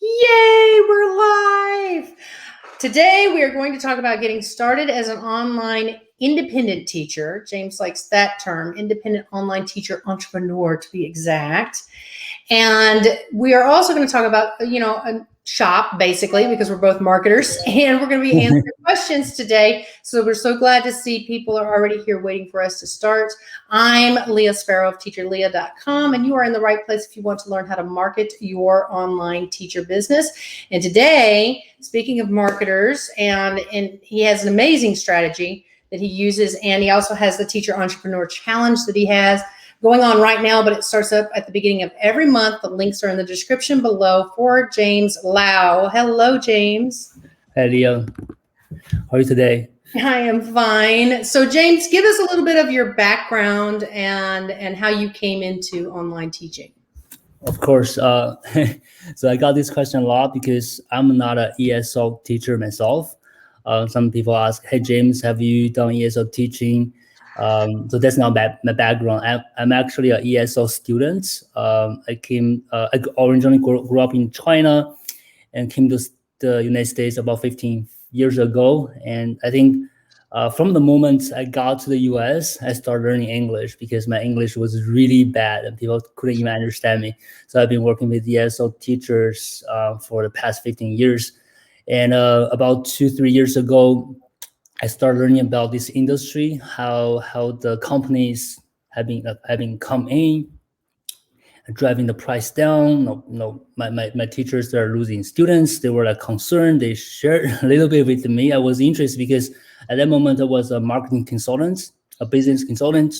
Yay, we're live. Today we are going to talk about getting started as an online independent teacher. James likes that term, independent online teacher entrepreneur to be exact. And we are also going to talk about, a shop basically, because we're both marketers, and we're going to be answering questions today. So we're so glad to see people are already here waiting for us to start. I'm Leah Sparrow of teacherleah.com, and you are in the right place if you want to learn how to market your online teacher business. And today, speaking of marketers, and he has an amazing strategy that he uses, and he also has the Teacher Entrepreneur Challenge that he has going on right now, but it starts up at the beginning of every month. The links are in the description below for James Lau. Hello, James. Hey, Leah. How are you today? I am fine. So, James, give us a little bit of your background and how you came into online teaching. Of course. So I got this question a lot because I'm not an ESL teacher myself. Some people ask, hey, James, have you done ESL teaching? So that's not my background. I'm actually an ESL student. I originally grew up in China and came to the United States about 15 years ago. And I think from the moment I got to the US, I started learning English because my English was really bad and people couldn't even understand me. So I've been working with ESL teachers for the past 15 years. And about 2-3 years ago, I started learning about this industry, how the companies have been come in, driving the price down. My teachers that are losing students, they were concerned. They shared a little bit with me. I was interested because at that moment I was a marketing consultant, a business consultant,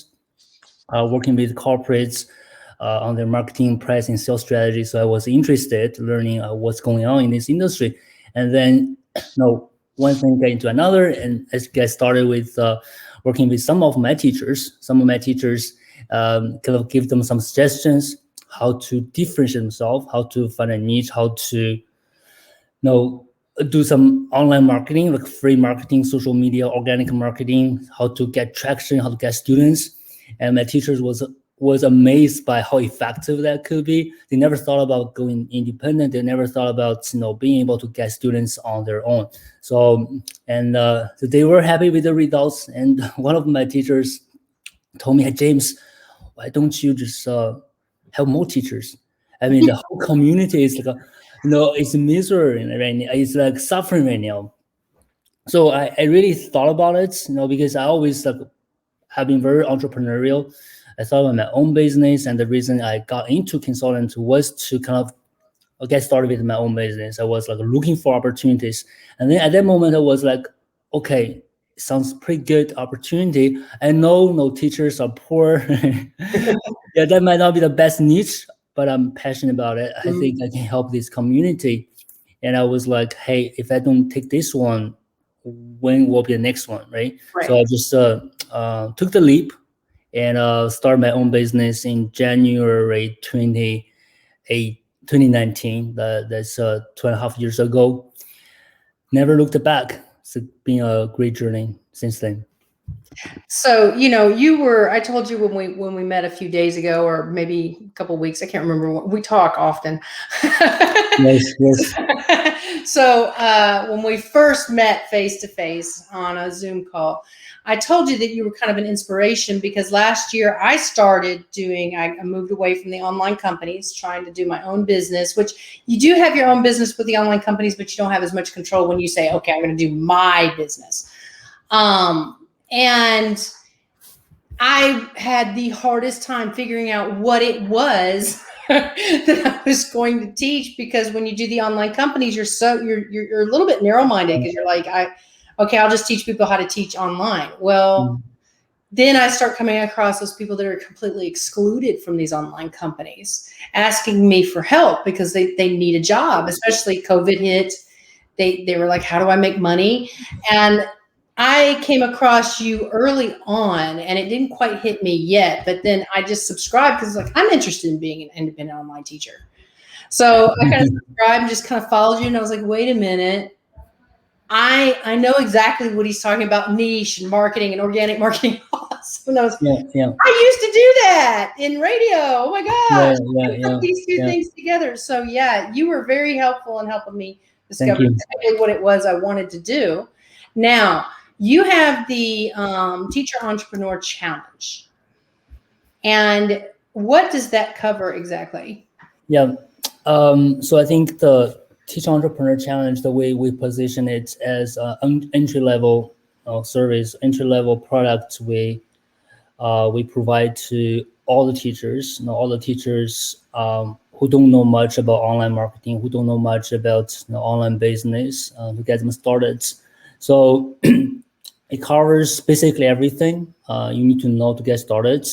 working with corporates on their marketing, price, and sales strategy. So I was interested learning what's going on in this industry. And then, one thing got into another, and I get started with working with some of my teachers. Some of my teachers kind of give them some suggestions how to differentiate themselves, how to find a niche, how to do some online marketing, like free marketing, social media, organic marketing, how to get traction, how to get students. And my teachers was amazed by how effective that could be. They never thought about going independent. They never thought about being able to get students on their own. So they were happy with the results. And one of my teachers told me, hey, James, why don't you just have more teachers? I mean, the whole community is it's misery right now. It's like suffering right now. So I really thought about it, because I always have been very entrepreneurial. I thought about my own business, and the reason I got into consultant was to kind of get started with my own business. I was looking for opportunities, and then at that moment I was like, okay, sounds pretty good opportunity. I know no teachers are poor. Yeah, that might not be the best niche, but I'm passionate about it. I think I can help this community. And I was like, hey, if I don't take this one, when will be the next one, right? So I just took the leap and started my own business in January 2019. That's 2.5 years ago. Never looked back. It's been a great journey since then. So, I told you when we met a few days ago, or maybe a couple of weeks, I can't remember. We talk often. Yes. So when we first met face to face on a Zoom call, I told you that you were kind of an inspiration because last year I moved away from the online companies, trying to do my own business, which you do have your own business with the online companies, but you don't have as much control when you say, okay, I'm going to do my business. And I had the hardest time figuring out what it was that I was going to teach, because when you do the online companies, you're a little bit narrow-minded because you're like, I'll just teach people how to teach online. Well, then I start coming across those people that are completely excluded from these online companies, asking me for help because they need a job, especially COVID hit. They were like, how do I make money? And I came across you early on, and it didn't quite hit me yet, but then I just subscribed because I'm interested in being an independent online teacher. So I kind of subscribed and just kind of followed you, and I was like, wait a minute. I know exactly what he's talking about, niche and marketing and organic marketing, all that When I was, Yeah. I used to do that in radio. Oh my gosh. I put these two Yeah. things together. So yeah, you were very helpful in helping me Thank discover you. exactly what it was I wanted to do. Now you have the Teacher Entrepreneur Challenge. And what does that cover exactly? Yeah. So I think the Teach Entrepreneur Challenge, the way we position it as an entry level service, entry level product, we provide to all the teachers, all the teachers who don't know much about online marketing, who don't know much about online business, to get them started. So it covers basically everything you need to know to get started.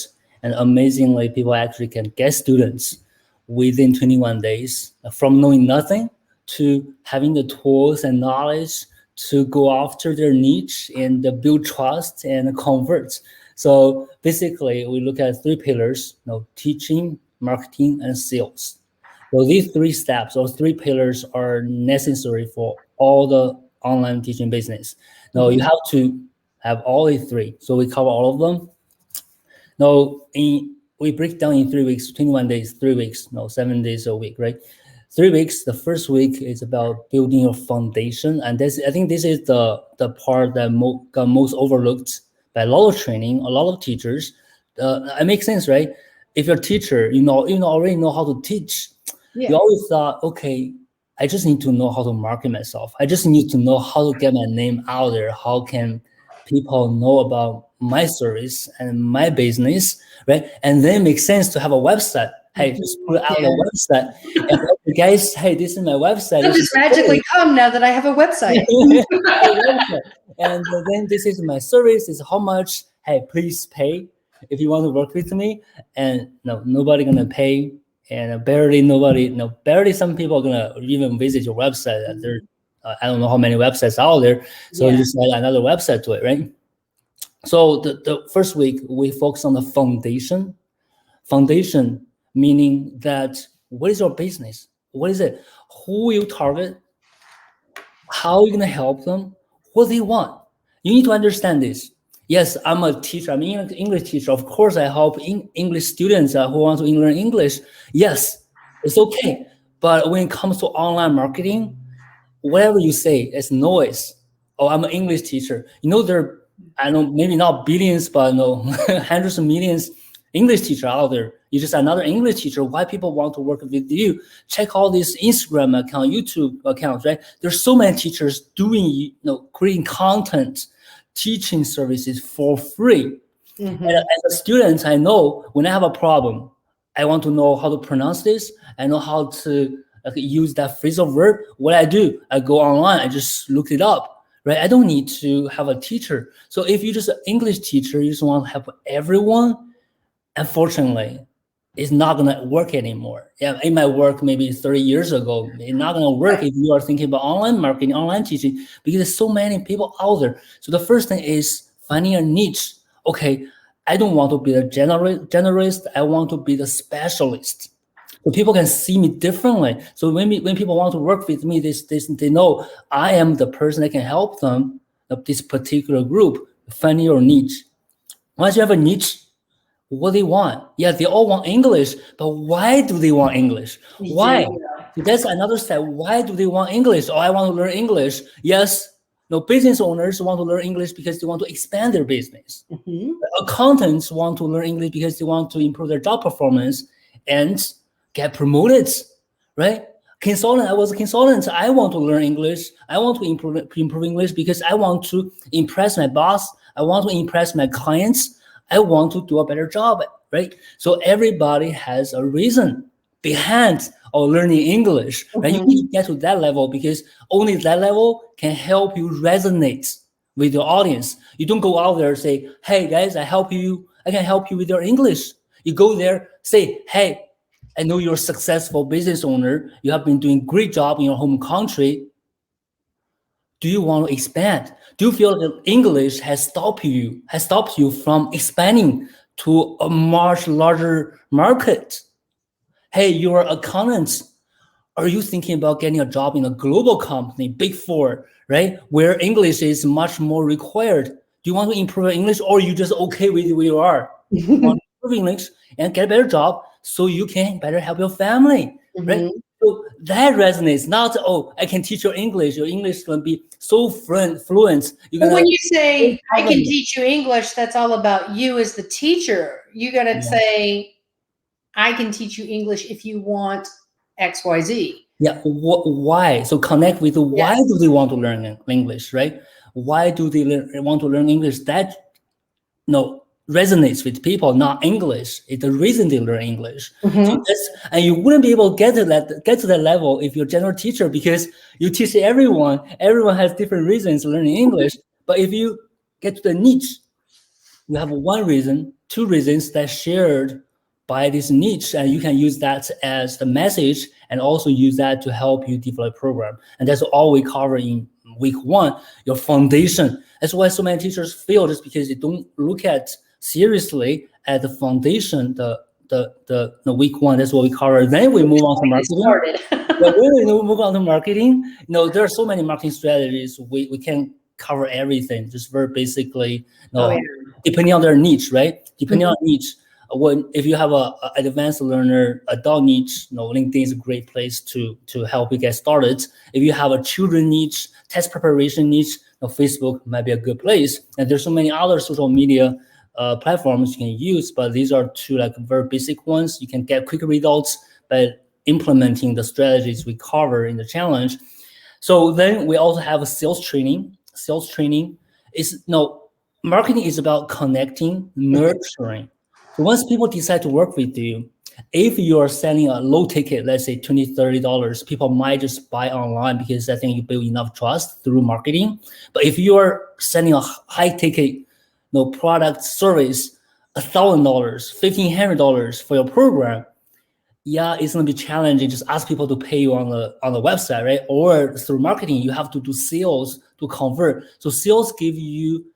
And amazingly, people actually can get students within 21 days from knowing nothing to having the tools and knowledge to go after their niche and build trust and convert. So basically, we look at three pillars: teaching, marketing, and sales. So these three steps or three pillars are necessary for all the online teaching business. Now you have to have all these three. So we cover all of them. Now we break down in 3 weeks, 21 days, 3 weeks, 7 days a week, right? 3 weeks. The first week is about building your foundation, and I think this is the part that got most overlooked by a lot of training, a lot of teachers. It makes sense, right? If you're a teacher, you already know how to teach. Yeah. You always thought, okay, I just need to know how to market myself. I just need to know how to get my name out there. How can people know about my service and my business, right? And then it makes sense to have a website. Hey, just put out the website. And you guys, hey, this is my website. It'll just magically come now that I have a website. And then this is my service. Is how much? Hey, please pay if you want to work with me. And nobody gonna pay. And barely some people are gonna even visit your website. I don't know how many websites out there. So you just add another website to it, right? So the first week we focus on the foundation. Foundation meaning that what is your business? What is it? Who you target? How are you gonna help them? What they want? You need to understand this. Yes, I'm a teacher. I'm an English teacher. Of course, I help English students who want to learn English. Yes, it's okay. But when it comes to online marketing, whatever you say is noise. Oh, I'm an English teacher. I know maybe not billions, but hundreds of millions English teacher out there. You're just another English teacher. Why people want to work with you? Check all these Instagram account, YouTube accounts, right? There's so many teachers doing, creating content, teaching services for free. Mm-hmm. And as a student, I know when I have a problem, I want to know how to pronounce this. I know how to use that phrasal verb. What I do, I go online, I just look it up, right? I don't need to have a teacher. So if you're just an English teacher, you just want to help everyone, unfortunately, it's not going to work anymore. Yeah, it might work maybe 30 years ago. It's not going to work if you are thinking about online marketing, online teaching, because there's so many people out there. So the first thing is finding a niche. Okay, I don't want to be the generalist. I want to be the specialist. So people can see me differently. So when people want to work with me, they know I am the person that can help them, this particular group, finding your niche. Once you have a niche, what they want. Yeah, they all want English, but why do they want English? Why? So that's another step. Why do they want English? Oh, I want to learn English. Yes, business owners want to learn English because they want to expand their business. Mm-hmm. Accountants want to learn English because they want to improve their job performance and get promoted, right? I was a consultant. I want to learn English. I want to improve English because I want to impress my boss. I want to impress my clients. I want to do a better job, right? So everybody has a reason behind learning English, right? Mm-hmm. You need to get to that level because only that level can help you resonate with your audience. You don't go out there and say, hey guys, I can help you with your English. You go there, say, hey, I know you're a successful business owner. You have been doing a great job in your home country. Do you want to expand? Do you feel that English has stopped you from expanding to a much larger market? Hey, you're an accountant. Are you thinking about getting a job in a global company, Big Four, right? Where English is much more required. Do you want to improve your English, or you just okay with where you are? You want to improve English and get a better job so you can better help your family, right? So that resonates. Not, oh, I can teach your English. Your English is gonna be so fluent. You're Well, gonna when you say I can teach you English, that's all about you as the teacher. You got to say, I can teach you English if you want X, Y, Z. Yeah, why? So connect with why do they want to learn English, right? Why do they want to learn English? That resonates with people, not English. It's the reason they learn English. So and you wouldn't be able to get to that level if you're a general teacher, because you teach everyone. Everyone has different reasons learning English. But if you get to the niche, you have one reason, two reasons that's shared by this niche, and you can use that as the message and also use that to help you develop a program. And that's all we cover in week 1, your foundation. That's why so many teachers fail, just because they don't look at seriously at the foundation, the week 1. That's what we cover. Then we move on to marketing. When we move on to marketing, there are so many marketing strategies. We can't cover everything, just very basically, depending on their niche, right? Depending on niche. If you have an advanced learner, adult niche, LinkedIn is a great place to help you get started. If you have a children niche, test preparation niche, Facebook might be a good place. And there's so many other social media platforms you can use, but these are two very basic ones. You can get quick results by implementing the strategies we cover in the challenge. So then we also have a sales training. Sales training is marketing is about connecting, nurturing. So once people decide to work with you, if you're selling a low ticket, let's say $20, $30, people might just buy online because I think you build enough trust through marketing. But if you're selling a high ticket, product, service, $1,000, $1,500 for your program, it's gonna be challenging. Just ask people to pay you on the website, right? Or through marketing, you have to do sales to convert. So sales give you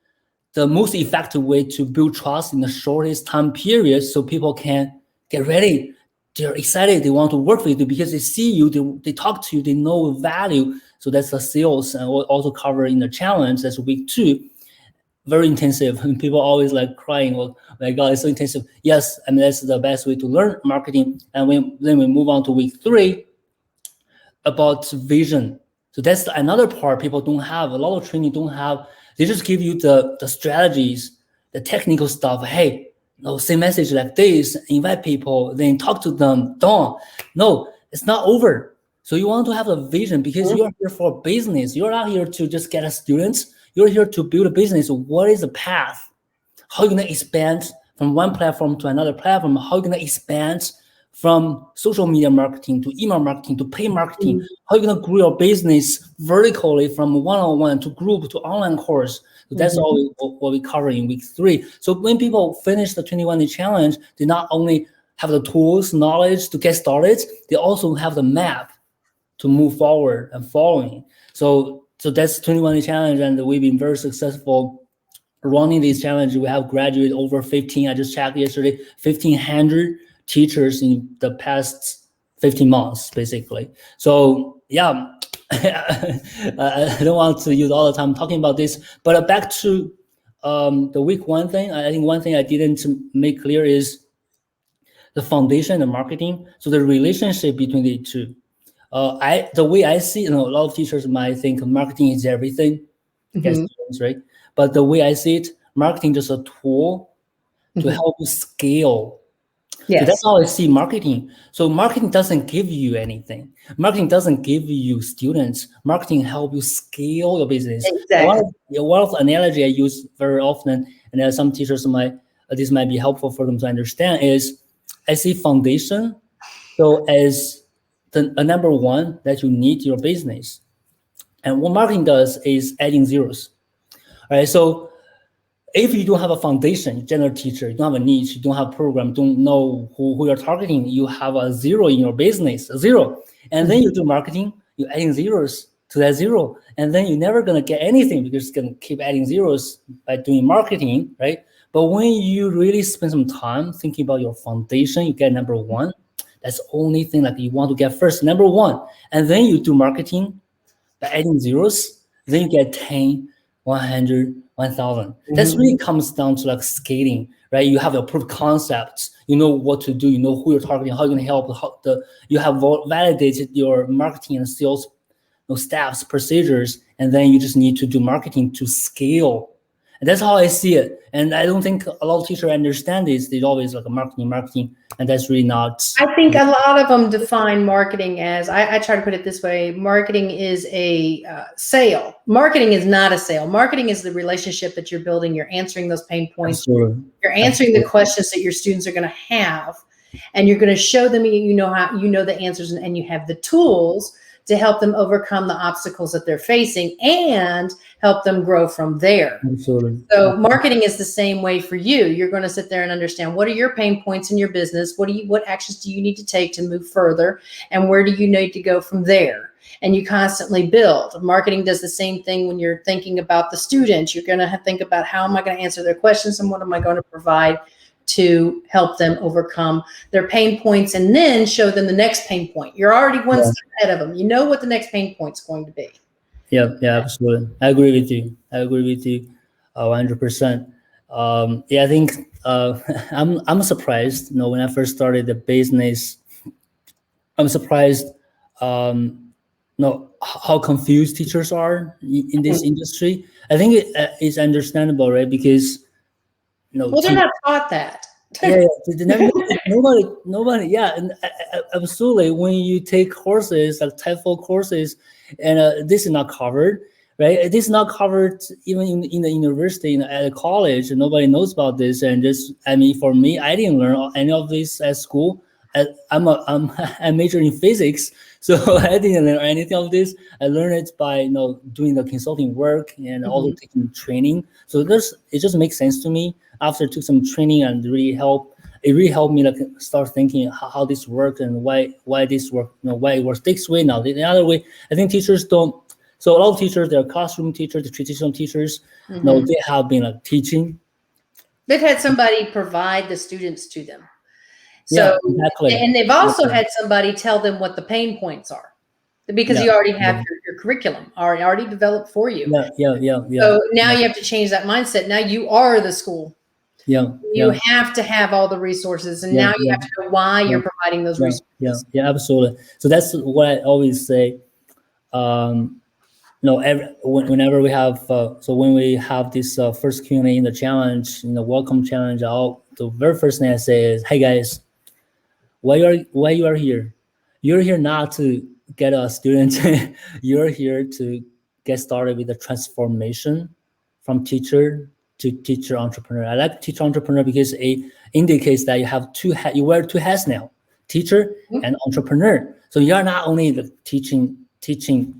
the most effective way to build trust in the shortest time period, so people can get ready. They're excited. They want to work with you because they see you, they talk to you, they know value. So that's the sales, and we'll also cover in the challenge. That's week 2. Very intensive. And people always crying, oh my God, it's so intensive. Yes, that's the best way to learn marketing. And then we move on to week 3 about vision. So that's another part people don't have. A lot of training don't have. They just give you the strategies, the technical stuff. Hey, say message like this, invite people, then talk to them. Don't. No, it's not over. So you want to have a vision, because you're here for business. You're not here to just get a student. You're here to build a business. What is the path? How are you going to expand from one platform to another platform? How are you going to expand from social media marketing to email marketing to paid marketing? How are you going to grow your business vertically from one-on-one to group to online course? So that's all what we cover in week 3. So when people finish the 21-day challenge, they not only have the tools, knowledge to get started, they also have the map to move forward and following. So that's 21-day challenge, and we've been very successful running this challenge. We have graduated over 15. I just checked yesterday, 1,500 teachers in the past 15 months, basically. So I don't want to use all the time talking about this, but back to the week 1 thing. I think one thing I didn't make clear is the foundation and marketing. So the relationship between the two. The way I see, a lot of teachers might think marketing is everything, right? But the way I see it, marketing is just a tool to help you scale. Yes. So that's how I see marketing. So marketing doesn't give you anything. Marketing doesn't give you students. Marketing help you scale your business. Exactly. One of the analogy I use very often, and some teachers this might be helpful for them to understand, is I see foundation. So as the number 1 that you need your business. And what marketing does is adding zeros. All right. So if you don't have a foundation, general teacher, you don't have a niche, you don't have a program, don't know who you're targeting, you have a 0 in your business, a 0. And then you do marketing, you're adding zeros to that 0. And then you're never going to get anything, because you're going to keep adding zeros by doing marketing, right? But when you really spend some time thinking about your foundation, you get number 1. That's the only thing you want to get first, number 1. And then you do marketing by adding zeros, then you get 10, 100, 1000. That's really comes down to like scaling, right? You have your proof concepts, you know what to do, you know who you're targeting, how you're going to help, you have validated your marketing and sales steps, procedures, and then you just need to do marketing to scale. And that's how I see it. And I don't think a lot of teachers understand this. They always like marketing, and that's really not. I think a lot of them define marketing as, I try to put it this way, marketing is a sale. Marketing is not a sale. Marketing is the relationship that you're building. You're answering those pain points. Absolutely. You're answering the questions that your students are going to have, and you're going to show them you know the answers, and you have the tools to help them overcome the obstacles that they're facing and help them grow from there. Absolutely. So marketing is the same way for you. You're going to sit there and understand, what are your pain points in your business? What actions do you need to take to move further? And where do you need to go from there? And you constantly build. Marketing does the same thing when you're thinking about the students. You're going to think about, how am I going to answer their questions, and what am I going to provide to help them overcome their pain points, and then show them the next pain point. You're already one step ahead of them. You know what the next pain point's going to be. Yeah, absolutely. I agree with you. 100%. I think I'm surprised. When I first started the business, I'm surprised. How confused teachers are in this industry. I think it's understandable, right? Because well, they're not taught that. Nobody. Yeah, and absolutely. When you take courses like TEFL courses, and this is not covered, right? This is not covered even in the university, at college. Nobody knows about this. And for me, I didn't learn any of this at school. I major in physics, so I didn't learn anything of this. I learned it by doing the consulting work and also taking training. So it just makes sense to me. After I took some training, and it really helped me like start thinking how this works and why this work, why it works this way now. The other way, I think teachers don't. So a lot of teachers, they're classroom teachers, the traditional teachers. They have been like teaching. They've had somebody provide the students to them. So, exactly. And they've also had somebody tell them what the pain points are, because you already have your curriculum already developed for you. So now you have to change that mindset. Now you are the school. You have to have all the resources, and now you have to know why you're providing those resources. Yeah, absolutely. So that's what I always say. Whenever we have, when we have this first Q&A in the challenge, welcome challenge, the very first thing I say is, hey guys, why you are here? You're here not to get a student. You're here to get started with the transformation from teacher to teacher entrepreneur. I like teacher entrepreneur because it indicates that you wear two hats now, teacher and entrepreneur. So you're not only the teaching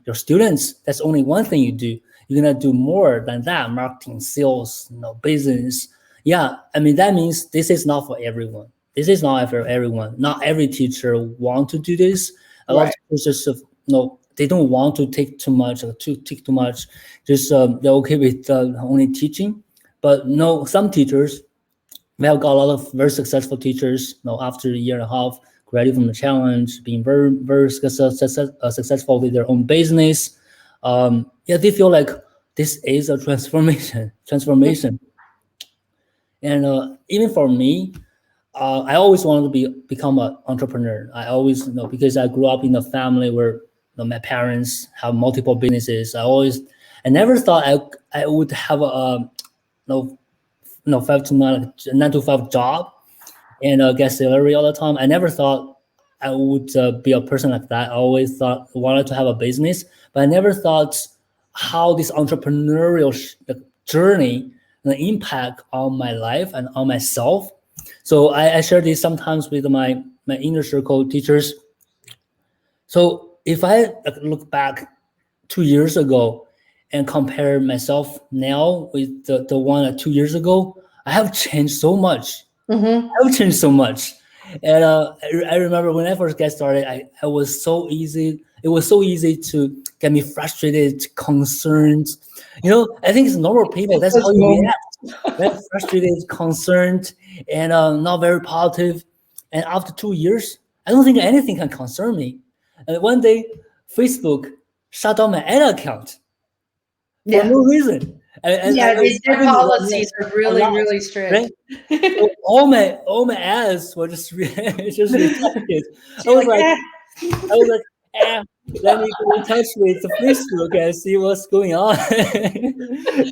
your students. That's only one thing you do. You're gonna do more than that: marketing, sales, business. Yeah, that means this is not for everyone. This is not for everyone. Not every teacher want to do this. A lot of teachers just they don't want to take too much Just they're okay with only teaching. But no, some teachers, we have got a lot of very successful teachers. After a year and a half, graduating from the challenge, being very, very successful with their own business. They feel like this is a transformation. And even for me, I always wanted to become an entrepreneur. I always because I grew up in a family where my parents have multiple businesses. I never thought I would have a 5 to 9 to 5 job and get salary all the time. I never thought I would be a person like that. I always wanted to have a business, but I never thought how this entrepreneurial journey the impact on my life and on myself. So I share this sometimes with my inner circle teachers. So if I look back 2 years ago and compare myself now with the one 2 years ago, I have changed so much. I have changed so much. And I remember when I first got started, I was so easy. It was so easy to get me frustrated, concerned. I think it's normal people. That's how you react. Right? Frustrated, concerned, and not very positive. And after 2 years, I don't think anything can concern me. And one day, Facebook shut down my ad account for no reason. Their policies are really, really right? strict. So all my ads were just just rejected. So you're like, I was like, let me get in touch with the Facebook and see what's going on.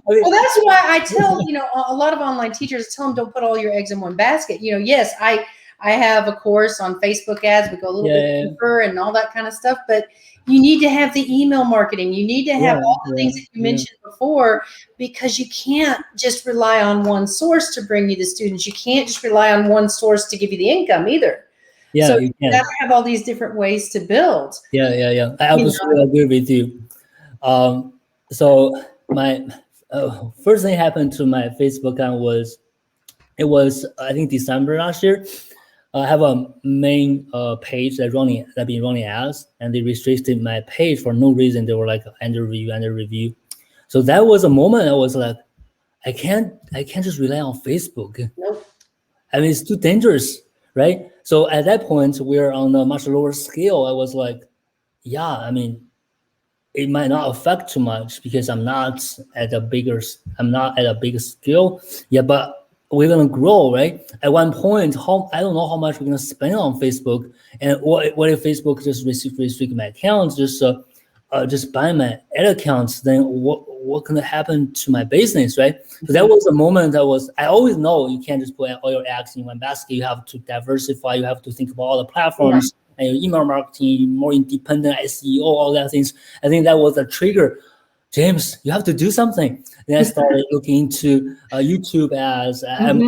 Well, that's why I tell, a lot of online teachers, tell them don't put all your eggs in one basket. Yes, I have a course on Facebook ads. We go a little bit deeper and all that kind of stuff, but you need to have the email marketing. You need to have all the things that you mentioned before, because you can't just rely on one source to bring you the students. You can't just rely on one source to give you the income either. Yeah, so you you got to have all these different ways to build. Yeah. I absolutely agree with you. So my first thing happened to my Facebook account was, it was I think December last year. I have a main page that been running ads, and they restricted my page for no reason. They were like under review. So that was a moment I was like, I can't just rely on Facebook. Nope. I mean, it's too dangerous, right? So at that point, we're on a much lower scale. I was like, yeah, I mean, it might not affect too much because I'm not at a bigger scale. Yeah, but we're gonna grow, right? At one point, I don't know how much we're gonna spend on Facebook, and what if Facebook just restrict my accounts, just buy my ad accounts? Then what gonna happen to my business, right? So that was a moment I always know you can't just put all your eggs in one basket. You have to diversify. You have to think about all the platforms. Yeah. And your email marketing, more independent SEO, all that things. I think that was a trigger. James, you have to do something. Then I started looking into YouTube ads. I'm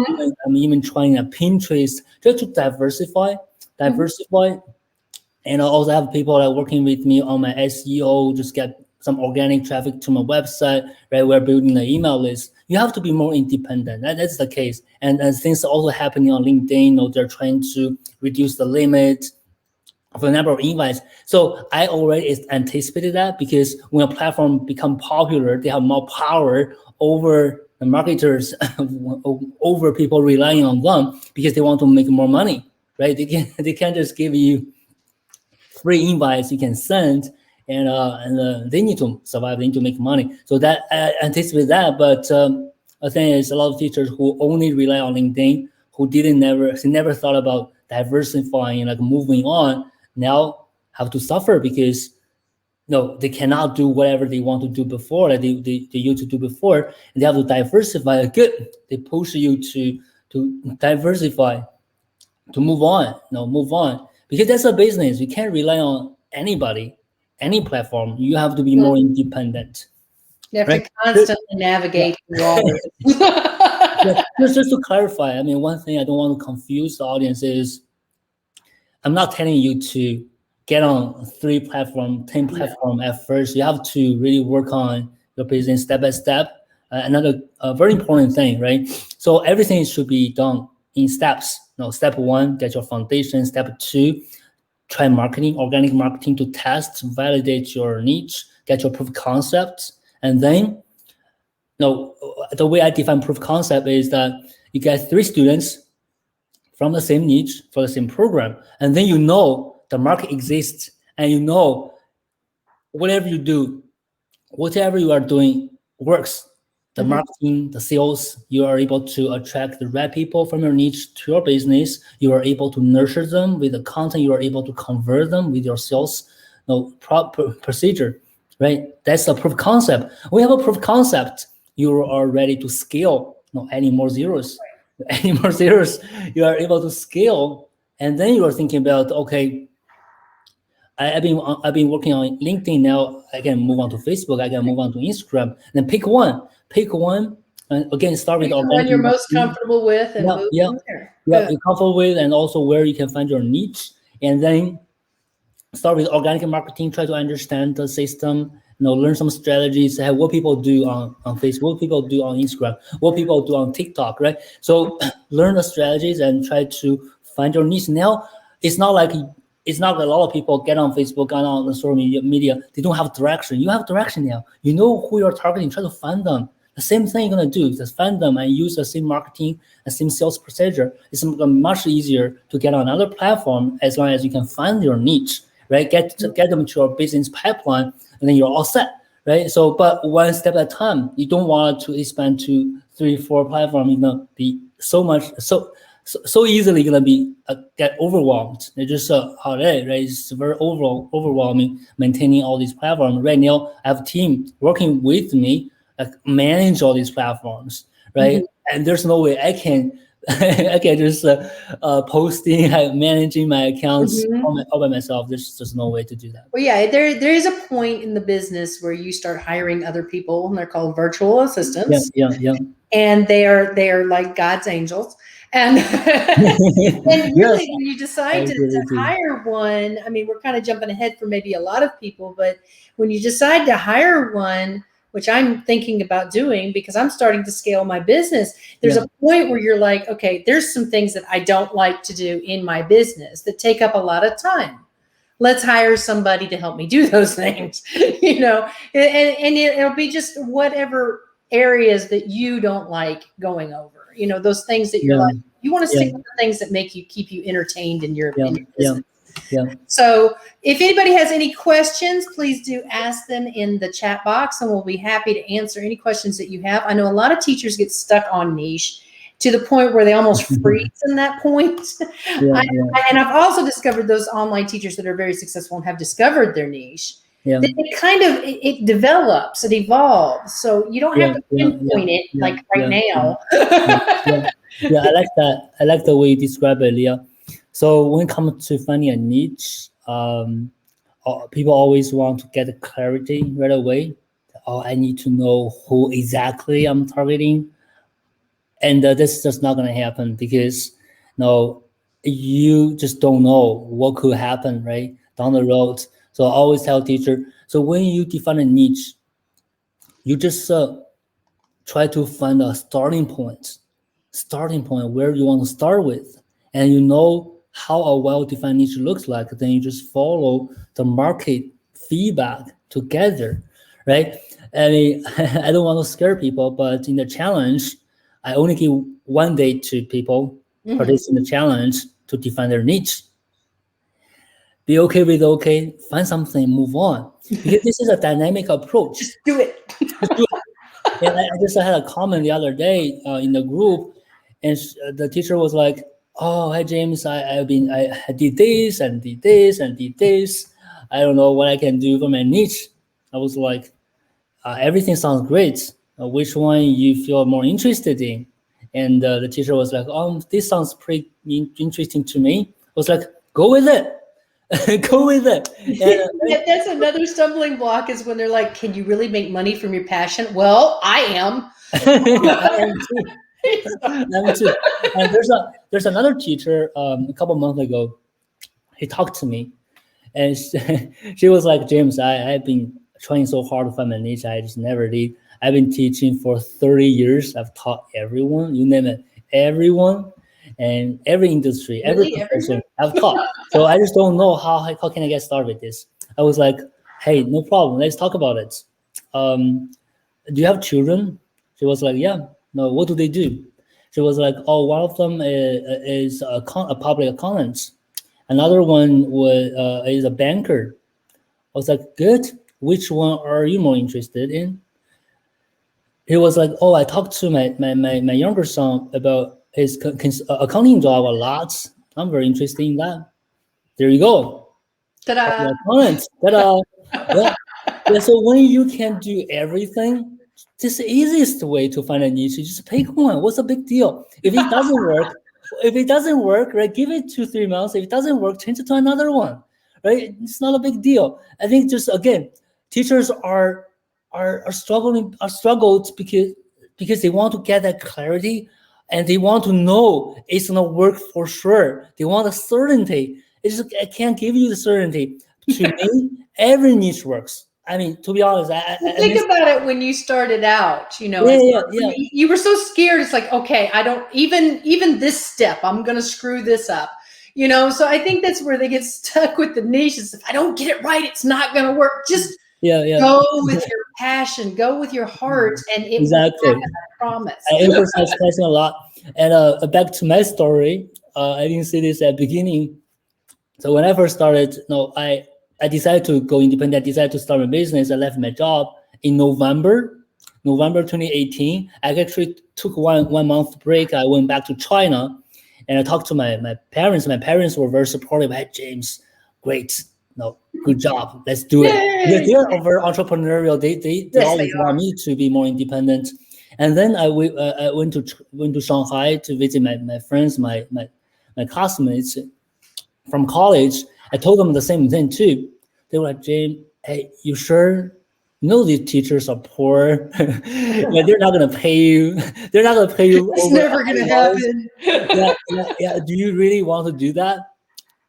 even trying a Pinterest just to diversify. And I also have people that are working with me on my SEO, just get some organic traffic to my website, right? We're building an email list. You have to be more independent. That's the case. And things are also happening on LinkedIn. They're trying to reduce the limit of the number of invites. So I already anticipated that, because when a platform become popular, they have more power over the marketers, over people relying on them, because they want to make more money, right? They can't just give you free invites you can send, and they need to survive. They need to make money. So that I anticipate that. But the thing is, a lot of teachers who only rely on LinkedIn, who never thought about diversifying, like moving on, now have to suffer, because they cannot do whatever they want to do before, that they used to do before, and they have to diversify. Good, they push you to diversify, to move on, because that's a business. You can't rely on anybody, any platform. You have to be more independent. You have to constantly navigate the waters. Just to clarify, I mean, one thing I don't want to confuse the audience is, I'm not telling you to get on 10 platform at first. You have to really work on your business step by step. Another very important thing, right? So everything should be done in steps. Step 1, get your foundation. Step 2, try organic marketing, to test, validate your niche, get your proof of concept. And then, the way I define proof of concept is that you get 3 students from the same niche for the same program, and then the market exists, and whatever you are doing works. The marketing, the sales, you are able to attract the right people from your niche to your business. You are able to nurture them with the content. You are able to convert them with your sales procedure, right? That's the proof of concept. We have a proof of concept. You are ready to scale. Any more zeros. You are able to scale, and then you are thinking about, okay, I've been working on LinkedIn. Now I can move on to Facebook. I can move on to Instagram. And then pick one, and again start with the one you're most comfortable with, and move from there. You're comfortable with, and also where you can find your niche, and then start with organic marketing. Try to understand the system. Learn some strategies. What people do on Facebook, what people do on Instagram, what people do on TikTok, right? So learn the strategies and try to find your niche. Now, it's not like a lot of people get on Facebook, get on the social media. They don't have direction. You have direction now. You know who you're targeting. Try to find them. The same thing you're going to do is just find them and use the same marketing, the same sales procedure. It's much easier to get on another platform as long as you can find your niche, right? Get them to your business pipeline, and then you're all set, right? So, but one step at a time. You don't want to expand to 3, 4 platforms. You're gonna be so easily gonna be get overwhelmed. It's just right? It's very overwhelming maintaining all these platforms. Right now, I have a team working with me, like manage all these platforms, right? And there's no way I can I can just posting, managing my accounts all by myself. There's just no way to do that. Well, yeah, there is a point in the business where you start hiring other people, and they're called virtual assistants, Yeah. and they are like God's angels. And and Yes, really, when you I decide agree to with you. hire one, I mean, we're kind of jumping ahead for maybe a lot of people, but when you decide to hire one, which I'm thinking about doing because I'm starting to scale my business, there's Yeah. a point where you're like, okay, there's some things that I don't like to do in my business that take up a lot of time. Let's hire somebody to help me do those things, and it'll be just whatever areas that you don't like going over, those things that you're Yeah, like, you want to yeah, stick with the things that keep you entertained in your yeah, yeah, business. yeah. So if anybody has any questions, please do ask them in the chat box, and we'll be happy to answer any questions that you have. I know a lot of teachers get stuck on niche to the point where they almost freeze in that point. Yeah, And I've also discovered those online teachers that are very successful and have discovered their niche. yeah, It kind of it develops, it evolves. So you don't have to pinpoint it like right now. yeah. Yeah, I like that. I like the way you describe it, Leah. So when it comes to finding a niche, people always want to get clarity right away. Oh, I need to know who exactly I'm targeting, and this is just not going to happen because no, you just don't know what could happen right down the road. So I always tell teacher. So when you define a niche, you just try to find a starting point where you want to start with, and you know how a well-defined niche looks like. Then you just follow the market feedback together, right? I mean, I don't want to scare people, but in the challenge, I only give 1 day to people participating in the challenge to define their niche. Be okay with okay, find something, move on, because this is a dynamic approach. Just do it. And I just had a comment the other day in the group, and the teacher was like, "Oh, hi James, I did this and did this and did this. I don't know what I can do for my niche." I was like, "Everything sounds great. Which one you feel more interested in?" And the teacher was like, "This sounds pretty interesting to me." I was like, "Go with it." Go with it. And, That's another stumbling block is when they're like, can you really make money from your passion? Well, I am. I am too. I'm too. And there's another teacher a couple months ago. He talked to me, and she was like, James, I've been trying so hard to find my niche. I just never did. I've been teaching for 30 years. I've taught everyone, you name it, everyone, and every industry, every Really? profession I've taught. So I just don't know how can I get started with this. I was like, hey, no problem. Let's talk about it. Do you have children? She was like, yeah. No, what do they do? She was like, oh, one of them is a public accountant. Another one is a banker. I was like, good. Which one are you more interested in? He was like, oh, I talked to my younger son about his accounting job a lot. I'm very interested in that. There you go. Ta-da. Accountant. Ta-da. Yeah. Yeah, so when you can do everything, this is the easiest way to find a niche. You just pick one. What's the big deal? If it doesn't work, right? Give it 2-3 months. If it doesn't work, change it to another one, right? It's not a big deal. I think just again, teachers are struggled because they want to get that clarity and they want to know it's gonna work for sure. They want a certainty. I can't give you the certainty. To me, every niche works. I mean, to be honest, Think about it when you started out, yeah. You were so scared. It's like, okay, I don't even this step, I'm going to screw this up, So I think that's where they get stuck with the niches. If I don't get it right, it's not going to work. Just Yeah. go with your passion, go with your heart, and it Exactly. will happen, I promise. I emphasize passion a lot. And back to my story, I didn't see this at the beginning. So when I first started, I decided to go independent. I decided to start a business. I left my job in November 2018. I actually took one month break. I went back to China, and I talked to my parents. My parents were very supportive. Hey, James, great, no, good job. Let's do it. Yay! They're very entrepreneurial. They Yes, they always want me to be more independent. And then I went to Shanghai to visit my friends, my classmates from college. I told them the same thing too. They were like, James, hey, you sure? You know these teachers are poor. Yeah, they're not gonna pay you. They're not gonna pay you It's over never gonna hours. happen. Yeah. Do you really want to do that?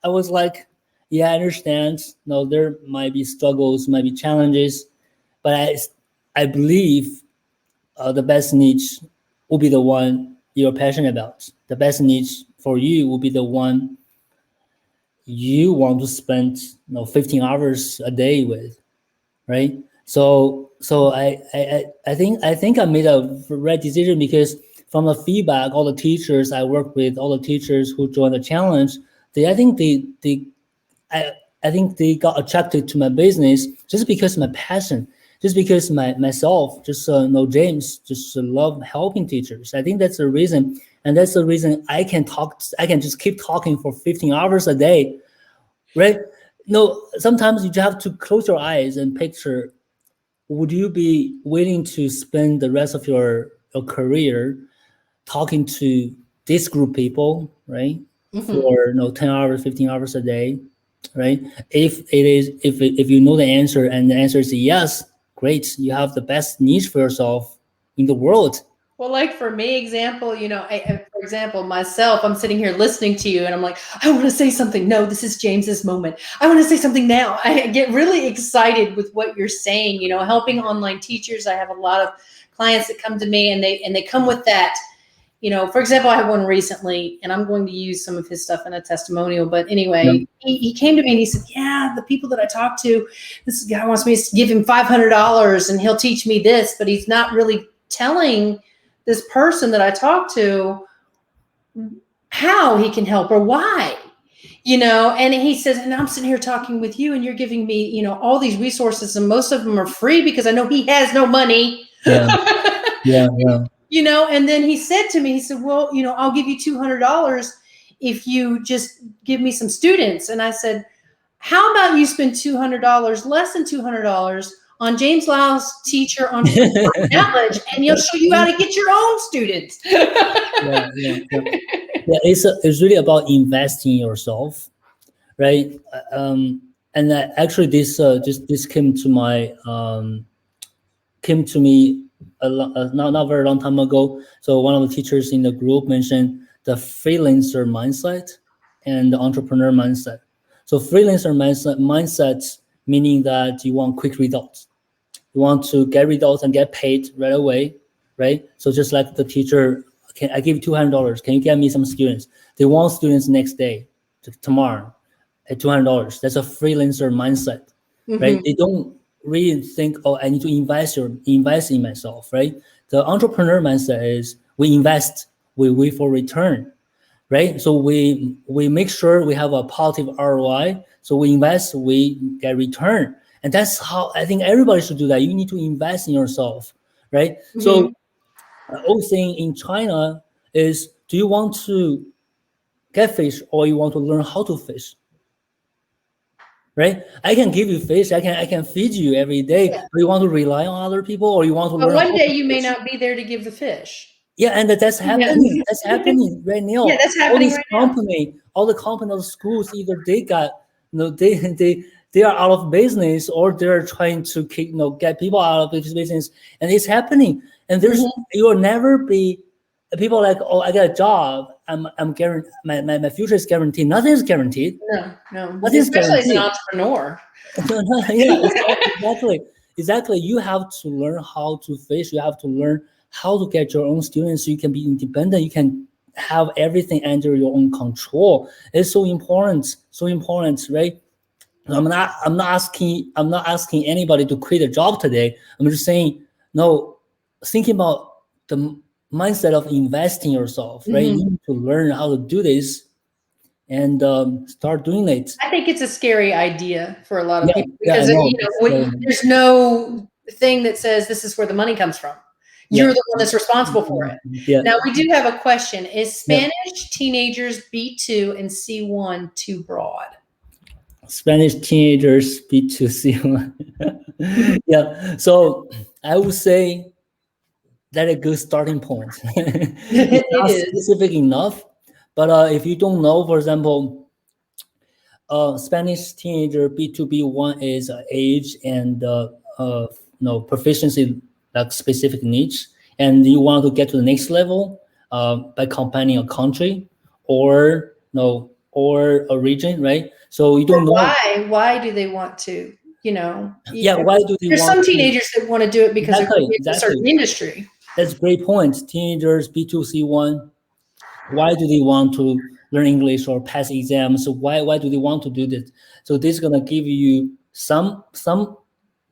I was like, yeah, I understand. No, there might be struggles, might be challenges, but I believe the best niche will be the one you're passionate about. The best niche for you will be the one you want to spend 15 hours a day with, right? So I think I made a right decision, because from the feedback, all the teachers I work with, all the teachers who joined the challenge, they I think I, I think they got attracted to my business just because my passion, just because myself, just James, just love helping teachers. I think that's the reason, and that's the reason I can talk. I can just keep talking for 15 hours a day, right? No, sometimes you just have to close your eyes and picture. Would you be willing to spend the rest of your career talking to this group of people, right? Mhm. For 10 hours, 15 hours a day, right? If you know the answer and the answer is yes, great. You have the best niche for yourself in the world. Well, like for me, example, for example, myself, I'm sitting here listening to you and I'm like, I want to say something. No, this is James's moment. I want to say something now. I get really excited with what you're saying, helping online teachers. I have a lot of clients that come to me and they come with that. For example, I had one recently, and I'm going to use some of his stuff in a testimonial. But Yeah. anyway, he came to me and he said, yeah, the people that I talk to, this guy wants me to give him $500 and he'll teach me this, but he's not really telling this person that I talk to how he can help or why. And he says, and I'm sitting here talking with you and you're giving me, all these resources, and most of them are free because I know he has no money. Yeah. Yeah. And then he said to me, he said, well, I'll give you $200 if you just give me some students. And I said, how about you spend $200, less than $200, on James Lyle's Teacher Entrepreneur Challenge, and he'll show you how to get your own students. Yeah. It's really about investing in yourself, right? And actually, this came to me not very long time ago. So one of the teachers in the group mentioned the freelancer mindset and the entrepreneur mindset. So freelancer mindset meaning that you want quick results. You want to get results and get paid right away, right? So just like the teacher, can I give you $200? Can you get me some students? They want students next day, tomorrow, at $200. That's a freelancer mindset, right? Mhm. They don't really think, oh, I need to invest in myself, right? The entrepreneur mindset is we invest, we wait for return, right? So we make sure we have a positive ROI. So we invest, we get return, and that's how I think everybody should do that. You need to invest in yourself, right? Mhm. So the old thing in China is, do you want to get fish or you want to learn how to fish? Right? I can give you fish, I can feed you every day. Yeah. But you want to rely on other people or you want to But learn one how day to you may fish? not be there to give the fish. Yeah, and that's Yeah. happening. That's happening right Yeah, now. that's All happening these right now. all the company, all the schools, either they got, they are out of business, or they're trying to keep, get people out of this business, and it's happening. And Mhm. you will never be people like, oh, I got a job, I'm guaranteed, my future is guaranteed. Nothing is guaranteed. No, Nothing is especially as an guaranteed. entrepreneur. Yeah, exactly. You have to learn how to fish. You have to learn how to get your own students so you can be independent. You can have everything under your own control. It's so important, right? I'm not asking anybody to quit a job today. I'm just saying, no, thinking about the mindset of investing yourself, right? Mhm. You need to learn how to do this and start doing it. I think it's a scary idea for a lot of Yeah, people yeah, I because know. It's scary. there's no thing that says this is where the money comes from. Yeah. You're the one that's responsible for it. Yeah. Now, we do have a question. Is Yeah. Spanish teenagers B2 and C1 too broad? Spanish teenagers B2 C1. Yeah. So I would say that's a good starting point. It's not specific enough, but if you don't know, for example, Spanish teenager B2 B1 is age and proficiency, like specific niche, and you want to get to the next level by combining a country or or a region, right? So you don't know why do they want to, why do they there's want some teenagers that want to do it because they're in a certain industry. That's a great point. Teenagers B2 C1, why do they want to learn English or pass exams? So why do they want to do this? So this is gonna give you some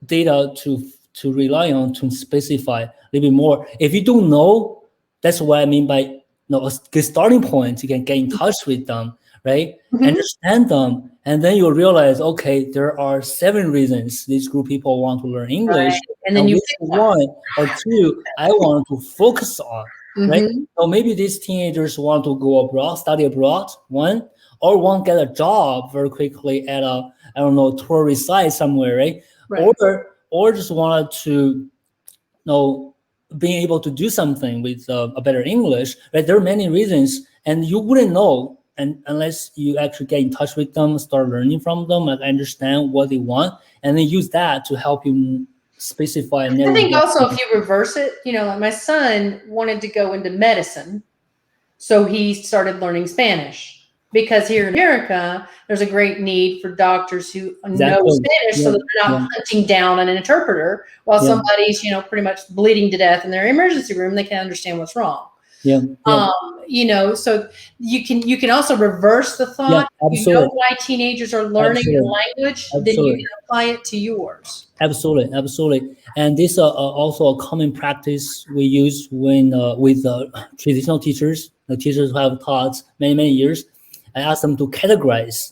data to rely on to specify a little bit more. If you don't know, that's what I mean by a good starting point. You can get in touch with them, right? Understand them, and then you'll realize, okay, there are 7 reasons this group of people want to learn English, right. And then you pick one or two I want to focus on, right? So maybe these teenagers want to go abroad, study abroad, one, or want to get a job very quickly at a tourist site somewhere, right? Or just wanted to being able to do something with a better English, right? There are many reasons, and you wouldn't know unless you actually get in touch with them, start learning from them, and understand what they want, and then use that to help you specify. I think also if you reverse it, like my son wanted to go into medicine, so he started learning Spanish. Because here in America, there's a great need for doctors who know Spanish, so that they're not hunting down an interpreter while somebody's, pretty much bleeding to death in their emergency room. They can't understand what's wrong. So you can also reverse the thought. You know why teenagers are learning the language, then you can apply it to yours. Absolutely. And this also a common practice we use when with traditional teachers, the teachers who have taught many years. I ask them to categorize.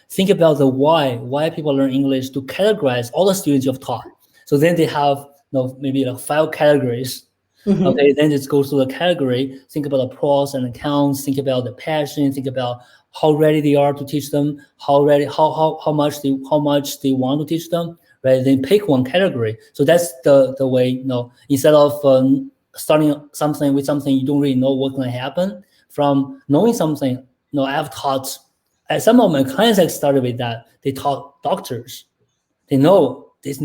Think about the why people learn English, to categorize all the students you've taught. So then they have maybe like 5 categories. Okay, then just go through the category. Think about the pros and cons. Think about the passion. Think about how ready they are to teach them. How much they want to teach them. Right? Then pick one category. So that's the way. Instead of starting something with something you don't really know what's going to happen. From knowing something. I've taught, some of my clients that started with that, they taught doctors. They know the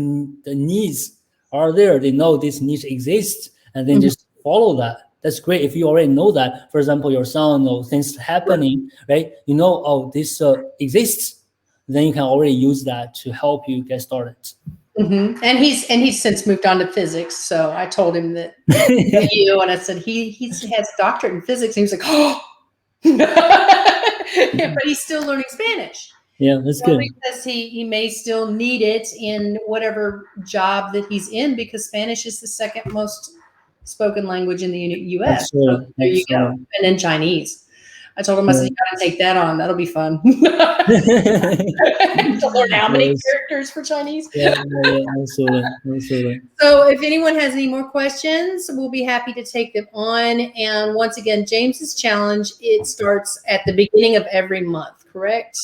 needs are there. They know this need exists, and then just follow that. That's great. If you already know that, for example, your son things happening, right? This exists, then you can already use that to help you get started. And he's since moved on to physics. So I told him that and I said he has a doctorate in physics. And he was like, oh. But he's still learning Spanish. Yeah, that's good. Because he may still need it in whatever job that he's in, because Spanish is the second most spoken language in the U.S. Absolutely. So there you go. And then Chinese. I told him, I said, you got to take that on. That'll be fun. To learn how many characters for Chinese. Yeah, absolutely. So if anyone has any more questions, we'll be happy to take them on. And once again, James's challenge, it starts at the beginning of every month, correct?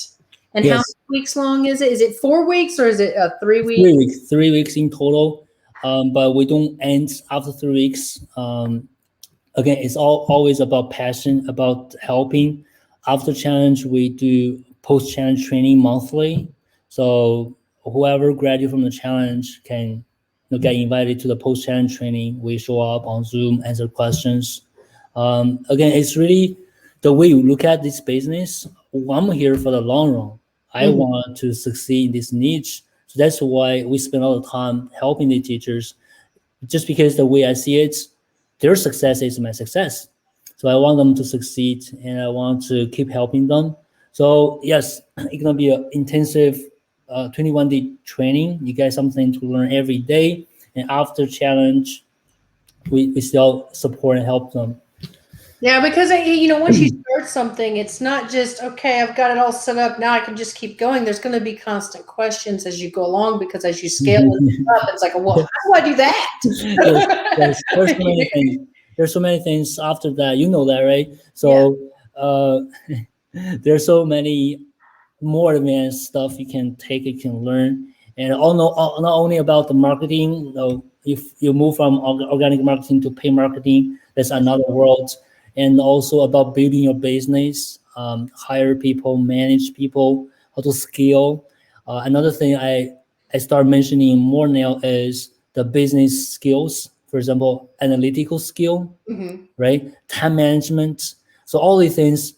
And how many weeks long is it? Is it 4 weeks or is it 3 weeks? 3 weeks. 3 weeks in total. But we don't end after 3 weeks. Again, it's always about passion, about helping. After challenge, we do post-challenge training monthly. So whoever graduates from the challenge can get invited to the post-challenge training. We show up on Zoom, answer questions. Again, it's really the way you look at this business. I'm here for the long run. I want to succeed in this niche. So that's why we spend all the time helping the teachers, just because the way I see it, their success is my success. So I want them to succeed, and I want to keep helping them. So yes, it's going to be an intensive 21-day training. You get something to learn every day. And after challenge, we still support and help them. Yeah, because once you start something, it's not just okay. I've got it all set up now. I can just keep going. There's going to be constant questions as you go along because as you scale it up, it's like, well, how do I do Yes, yes. There's so many that? things. There's so many things after that. You know that, right? Yeah. So there's so many more advanced stuff you can take, you can learn, and not only about the marketing. If you move from organic marketing to pay marketing, that's another world, and also about building your business, hire people, manage people, how to scale. Another thing I start mentioning more now is the business skills. For example, analytical skill, Mhm. right? Time management. So all these things,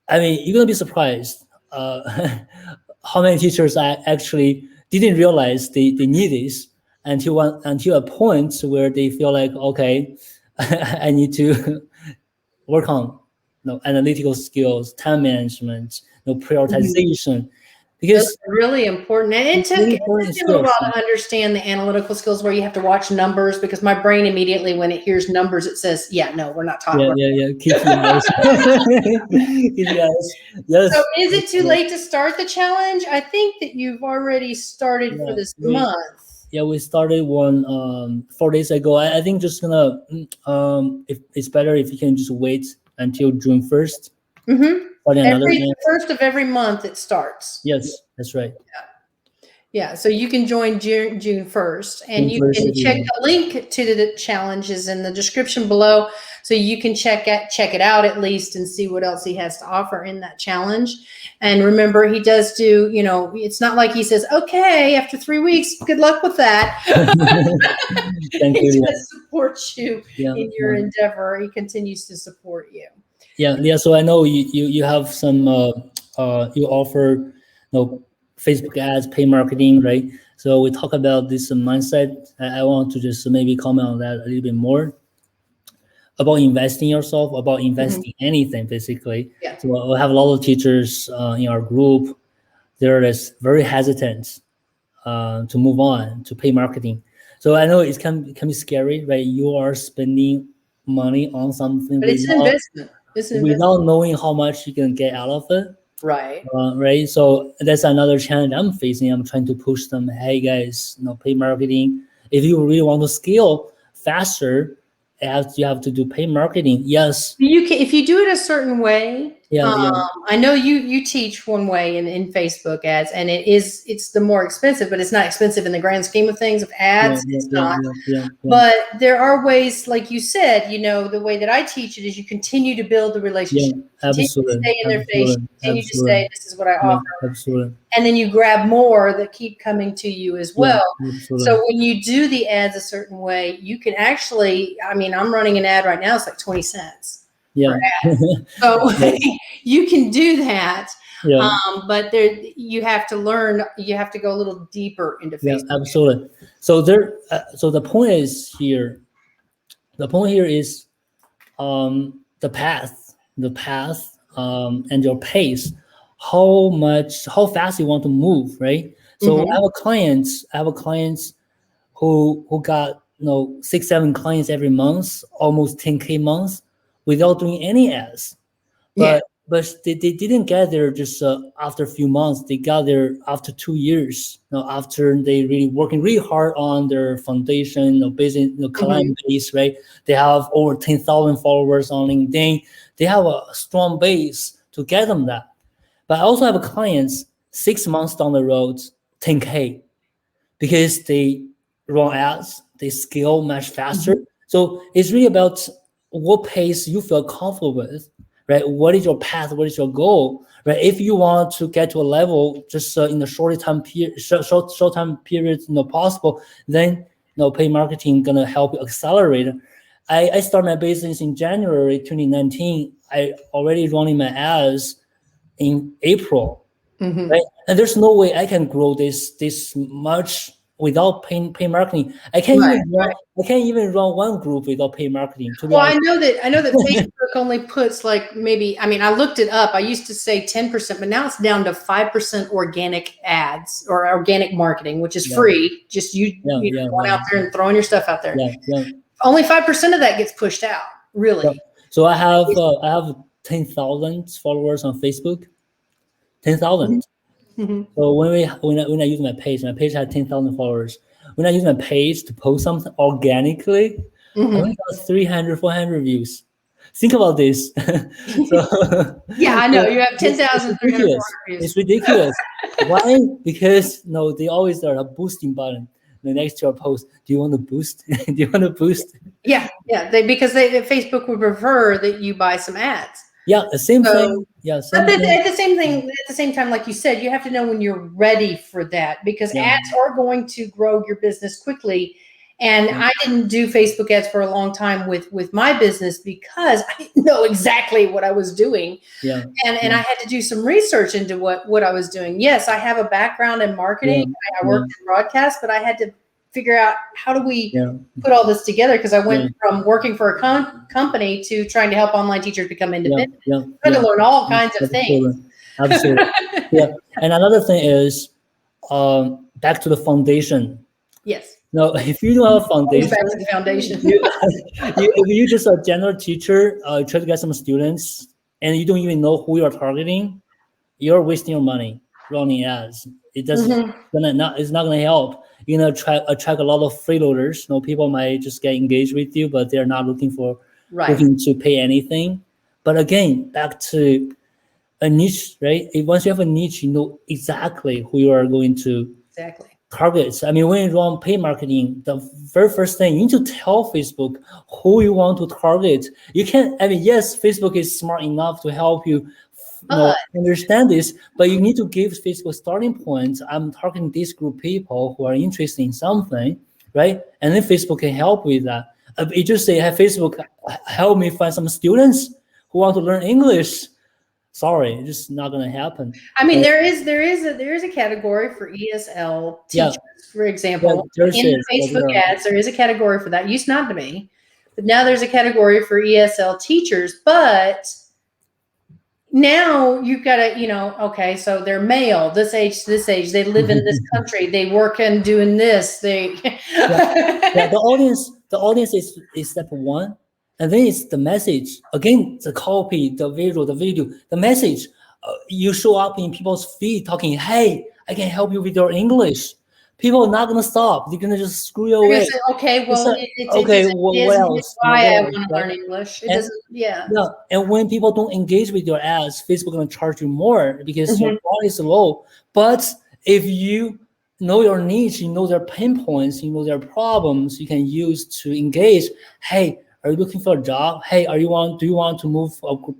I mean, you're gonna be surprised how many teachers I actually didn't realize they need this until a point where they feel like, okay, I need to work on analytical skills, time management, Mhm. prioritization, Those because are really important. And it it's took really it important took me a little skills. while to understand the analytical skills where you have to watch numbers because my brain immediately, when it hears numbers, it says, yeah, no, we're not Yeah, talking. yeah, yeah. KPIs. KPIs. So Yes. is it too late to start the challenge? I think that you've already started for Yeah, this month. we started one 4 days ago. I think just gonna if it's better if you can just wait until June 1st. Mm-hmm. Starting another The one. first of every month it starts. Yes, that's right. Yeah, so you can join June 1st, and June you first can if you check want. the link to the challenges in the description below, so you can check it out at least and see what else he has to offer in that challenge. And remember, he does do, it's not like he says, "Okay, after 3 weeks, good luck with that." Thank He you, Leah. just supports you Yeah, in your yeah, endeavor. He continues to support you. yeah, Leah. So I know you have some you offer Facebook ads, pay marketing, right? So we talk about this mindset. I want to just maybe comment on that a little bit more about investing yourself, about Mhm. investing anything, basically. Yeah. So we have a lot of teachers in our group. They're just very hesitant to move on to pay marketing. So I know it can be scary, right? You are spending money on something But it's an investment. It's an investment. without knowing how much you can get out of it. Right. Right. So that's another challenge I'm facing. I'm trying to push them. Hey guys, pay marketing. If you really want to scale faster, you have to do pay marketing. Yes. You can, if you do it a certain way. Yeah. Yeah. I know you teach one way in Facebook ads, and it's the more expensive, but it's not expensive in the grand scheme of things of Yeah. ads. Yeah. It's Yeah. not. Yeah. Yeah. Yeah. But there are ways, like you said, the way that I teach it is you continue to build the Yeah. relationship, continue to Absolutely. stay in their face, Absolutely. continue to Absolutely. say, this is what I Yeah. offer. Absolutely. And then you grab more that keep coming to you as Yeah. well. So Absolutely. when you do the ads a certain way, you can actually, I'm running an ad right now, it's like 20 cents. Yeah. So Yeah. you can do that. Yeah. But you have to learn, you have to go a little deeper into Yeah. Facebook. Absolutely. So so the point is here. The point here is the path, and your pace, how fast you want to move, right? So Mhm. I have a clients who got 6 7 clients every month, almost 10K months without doing any ads. Yeah. But they didn't get there just after a few months. They got there after 2 years. After they really working really hard on their foundation, business, Mhm. client base, right? They have over 10,000 followers on LinkedIn. They have a strong base to get them that. But I also have clients 6 months down the road, 10K, because they run ads, they scale much faster. Mhm. So it's really about what pace you feel comfortable with, right? What is your path? What is your goal, right? If you want to get to a level just in the short time period, possible, then pay marketing gonna help you accelerate. I started my business in January 2019. I already running my ads in April, Mhm. right? And there's no way I can grow this much without pay marketing. Right. Right. I can't even run one group without pay marketing. To be Well, honest, I know that Facebook only puts like maybe, I looked it up. I used to say 10%, but now it's down to 5% organic ads or organic marketing, which is yeah, free. Just yeah, yeah, going yeah, out there and throwing your stuff out there. yeah, yeah. Only 5% of that gets pushed out, Yeah. really. So I have 10,000 followers on Facebook. 10,000. Mm-hmm. So when I use my page had 10,000 followers. When I use my page to post something organically, I only got 300, 400 views. Think about this. So Yeah, I know. You have it's 10,300 ridiculous. views. It's ridiculous. Why? Because no, they always are a boosting button. The next to your post, do you want to boost? Do you want to boost? Yeah, because Facebook would prefer that you buy some ads. Yeah, the same So, thing. Yeah, same But thing. at the same time, like you said, you have to know when you're ready for that, because Yeah. ads are going to grow your business quickly. And I didn't do Facebook ads for a long time with my business because I didn't know exactly what I was doing. Yeah. And I had to do some research into what I was doing. Yes, I have a background in marketing. I worked in broadcast, but I had to figure out how do we put all this together, because I went from working for a company to trying to help online teachers become independent. I had to learn all kinds of things. Absolutely. Yeah. And another thing is back to the foundation. Yes. No, if you don't have a foundation, Back to the foundation. if you're just a general teacher, try to get some students, and you don't even know who you're targeting, you're wasting your money running ads. It doesn't it's not gonna help. You're gonna attract a lot of freeloaders. People might just get engaged with you, but they're not looking to pay anything. But again, back to a niche, right? Once you have a niche, you know exactly who you are going to target. I mean, when you run paid marketing, the very first thing you need to tell Facebook who you want to target. You can't. I mean, yes, Facebook is smart enough to help you understand this, but you need to give Facebook starting points. I'm targeting this group of people who are interested in something, right? And then Facebook can help with that. You just say, "Hey, Facebook, help me find some students who want to learn English." Sorry, it's just not going to happen. I mean, there is a category for ESL teachers, for example. In the Facebook ads, there is a category for that. It used not to be, but now there's a category for ESL teachers. But now you've got to, okay, so they're male, this age to this age, they live in this country, they work and doing this. The audience is step one. And then it's the message. Again, the copy, the visual, the video, the message. You show up in people's feed talking, hey, I can help you with your English. People are not going to stop. They're going to just screw you away. Say, okay, well, what else? Why I want to learn English. It doesn't, Yeah. And when people don't engage with your ads, Facebook is going to charge you more because your quality is low. But if you know your niche, you know their pain points, you know their problems, you can use to engage. Hey, are you looking for a job? Hey, do you want to move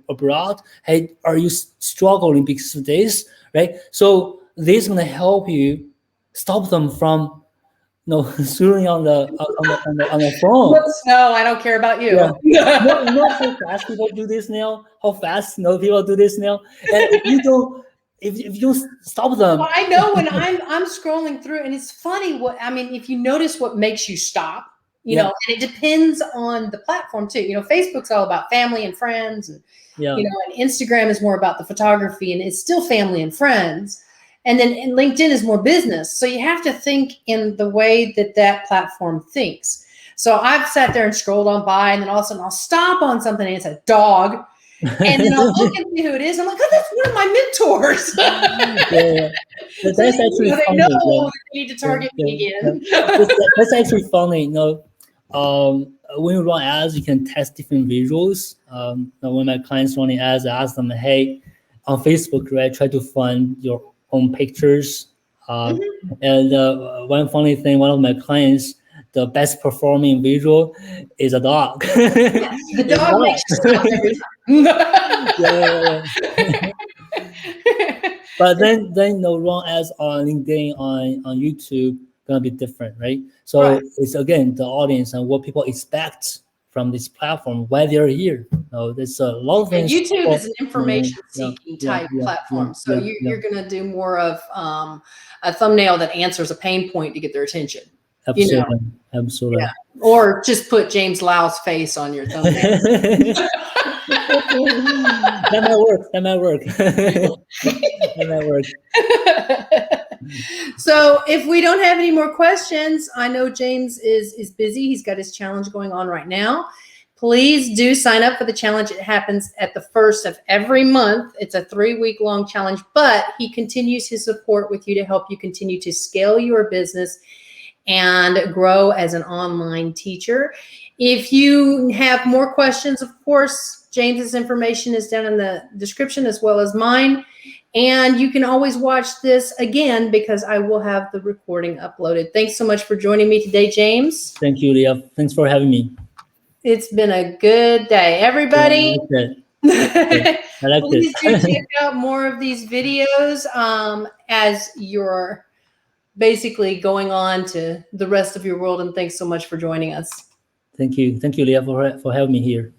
abroad? Hey, are you struggling because of this? Right? So this is going to help you stop them from screwing on the phone. No, I don't care about you. Yeah. You know how fast people do this now? How fast people do this now? And if you don't stop them. Well, I know when I'm scrolling through, and it's funny if you notice what makes you stop. And it depends on the platform too. Facebook's all about family and friends, and and Instagram is more about the photography, and it's still family and friends. And then LinkedIn is more business. So you have to think in the way that platform thinks. So I've sat there and scrolled on by, and then all of a sudden I'll stop on something and it's a dog. And then I'll look and see who it is. I'm like, oh, that's one of my mentors. That's actually funny. They know they need to target me again. That's actually funny. When you run ads, you can test different visuals. When my clients running ads, I ask them, hey, on Facebook, right, try to find your own pictures. And one funny thing, one of my clients, the best performing visual is a dog. Yes, the dog makes you stop every time. But then run ads on LinkedIn, on YouTube, gonna be different, right? So it's again the audience and what people expect from this platform, why they're here. There's a lot of things. YouTube is an information-seeking type platform, so you're gonna do more of a thumbnail that answers a pain point to get their attention. Absolutely. Yeah. Or just put James Lau's face on your thumbnail. That might work. So if we don't have any more questions, I know James is busy. He's got his challenge going on right now. Please do sign up for the challenge. It happens at the first of every month. It's a 3-week long challenge, but he continues his support with you to help you continue to scale your business and grow as an online teacher. If you have more questions, of course, James's information is down in the description as well as mine. And you can always watch this again because I will have the recording uploaded. Thanks so much for joining me today, James. Thank you, Leah. Thanks for having me. It's been a good day. Everybody, I like please do it. check out more of these videos as you're basically going on to the rest of your world. And thanks so much for joining us. Thank you, Leah, for having me here.